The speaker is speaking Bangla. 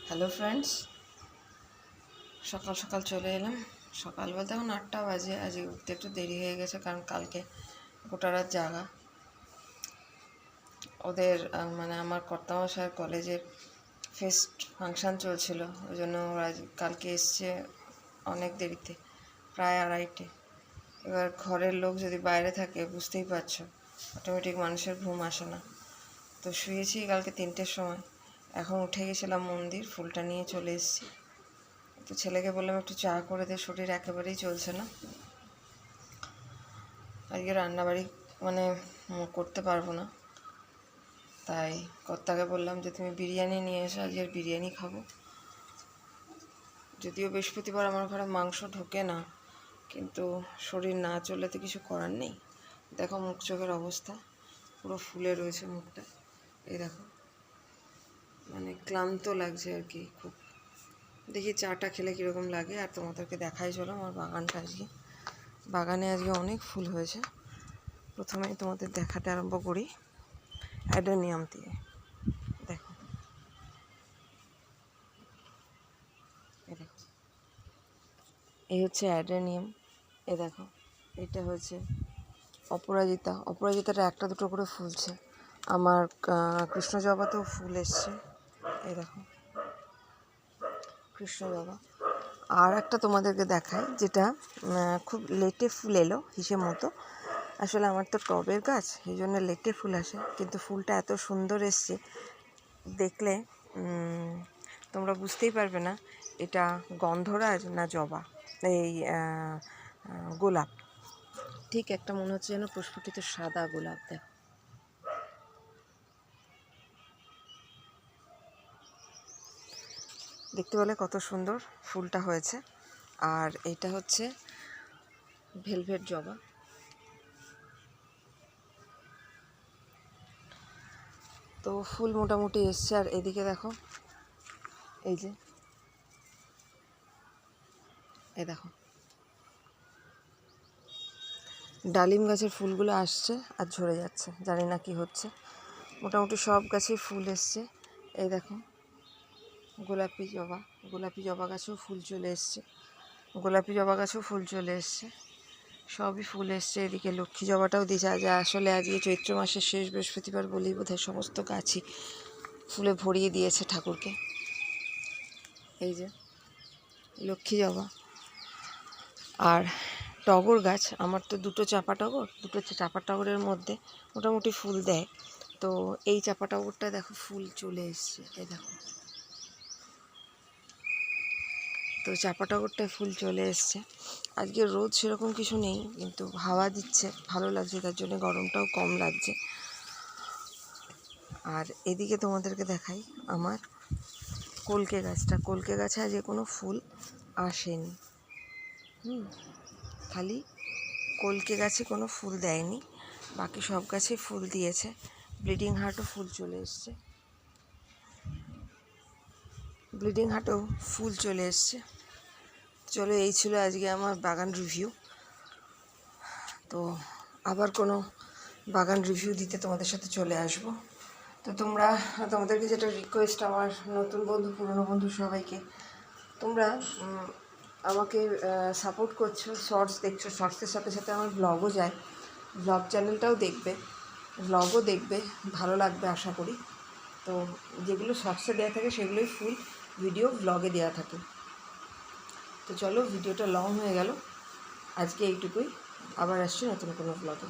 হ্যালো ফ্রেন্ডস, সকাল সকাল চলে এলাম। সকাল বলতে এখন 8টা বাজে। আজকে উঠতে একটু দেরি হয়ে গেছে, কারণ কালকে গোটা রাত জাগা। ওদের মানে আমার কর্তামশায়ের কলেজের ফেস্ট ফাংশান চলছিল, ওই জন্য ওরা কালকে এসছে অনেক দেরিতে, প্রায় 2:30টে। এবার ঘরের লোক যদি বাইরে থাকে বুঝতেই পারছো, অটোমেটিক মানুষের ঘুম আসে না। তো শুয়েছি কালকে 3টের সময়। এখন উঠে গেছিলাম মন্দির, ফুলটা নিয়ে চলে এসেছি। তো ছেলেকে বললাম একটু চা করে দে, শরীর একেবারেই চলছে না। আজকে রান্নাবাড়ি মানে করতে পারবো না, তাই কর্তাকে বললাম যে তুমি বিরিয়ানি নিয়ে এসো, আজকে বিরিয়ানি খাবো। যদিও বৃহস্পতিবার আমার ঘরে মাংস ঢোকে না, কিন্তু শরীর না চললে তো কিছু করার নেই। দেখো মুখ চোখের অবস্থা, পুরো ফুলে রয়েছে মুখটা। এই দেখো, মানে ক্লান্ত লাগছে আর কি খুব। দেখি চাটা খেলে কীরকম লাগে। আর তোমাদেরকে দেখাই চলো আমার বাগানটা। বাগানে আজকে অনেক ফুল হয়েছে। প্রথমেই তোমাদের দেখাতে আরম্ভ করি অ্যাডেনিয়াম দিয়ে। দেখো, এই হচ্ছে অ্যাডেনিয়াম। দেখো, এটা হচ্ছে অপরাজিতা। অপরাজিতাটা একটা দুটো করে ফুলছে। আমার কৃষ্ণ জবাতেও ফুল এসছে। এই দেখো কৃষ্ণ জবা। আর একটা তোমাদেরকে দেখাই, যেটা খুব লেটে ফুল এলো হিসেব মতো। আসলে আমার তো টবের গাছ, এই জন্য লেটে ফুল আসে, কিন্তু ফুলটা এত সুন্দর এসছে দেখলে তোমরা বুঝতেই পারবে না এটা গন্ধরাজ না জবা, এই গোলাপ। ঠিক একটা মনে হচ্ছে যেন প্রস্ফুটিত সাদা গোলাপ। দেখো, দেখতে পেলে কত সুন্দর ফুলটা হয়েছে। আর এটা হচ্ছে ভেলভেট জবা। তো ফুল মোটামুটি এসছে। আর এদিকে দেখো, এই যে দেখো ডালিম গাছের ফুলগুলো আসছে আর ঝরে যাচ্ছে, জানি না কি হচ্ছে। মোটামুটি সব গাছেই ফুল এসছে। এই দেখো গোলাপি জবা, গোলাপি জবা গাছেও ফুল চলে এসছে, গোলাপি জবা গাছেও ফুল চলে এসছে, সবই ফুল এসছে। এদিকে লক্ষ্মী জবাটাও দিয়েছে। আসলে আজকে চৈত্র মাসের শেষ বৃহস্পতিবার বলেই বোধহয় সমস্ত গাছই ফুলে ভরিয়ে দিয়েছে ঠাকুরকে। এই যে লক্ষ্মী জবা। আর টগর গাছ, আমার তো দুটো চাপা টগরের মধ্যে মোটামুটি ফুল দেয়। তো এই চাপা টগরটা দেখো ফুল চলে এসছে। এই দেখো, তো চাপা টগরটায় ফুল চলে এসছে। আজকে রোদ সেরকম কিছু নেই, কিন্তু হাওয়া দিচ্ছে, ভালো লাগছে, তার জন্য গরমটাও কম লাগছে। আর এদিকে তোমাদেরকে দেখাই আমার কলকে গাছটা। কলকে গাছে আজকে কোনো ফুল আসেনি। খালি কলকে গাছে কোনো ফুল দেয়নি, বাকি সব গাছে ফুল দিয়েছে। ব্লিডিং হার্টও ফুল চলে এসছে, ব্লিডিং হার্টও ফুল চলে এসছে। চলো, এই ছিল আজকে আমার বাগান রিভিউ। তো আবার কোনো বাগান রিভিউ দিতে তোমাদের সাথে চলে আসব। তো তোমাদেরকে যেটা রিকোয়েস্ট, আমার নতুন বন্ধু পুরনো বন্ধু সবাইকে, তোমরা আমাকে সাপোর্ট করছো, শর্টস দেখছো, শর্টসের সাথে সাথে আমার ব্লগও যায়, ব্লগ চ্যানেলটাও দেখবে, ব্লগও দেখবে, ভালো লাগবে আশা করি। তো যেগুলো শর্টসে দেওয়া থাকে সেগুলোই ফুল ভিডিও ব্লগে দেওয়া থাকে। তো চলো, ভিডিওটা লং হয়ে গেল, আজকে এইটুকুই। আবার আসছি নতুন কোনো ব্লগে।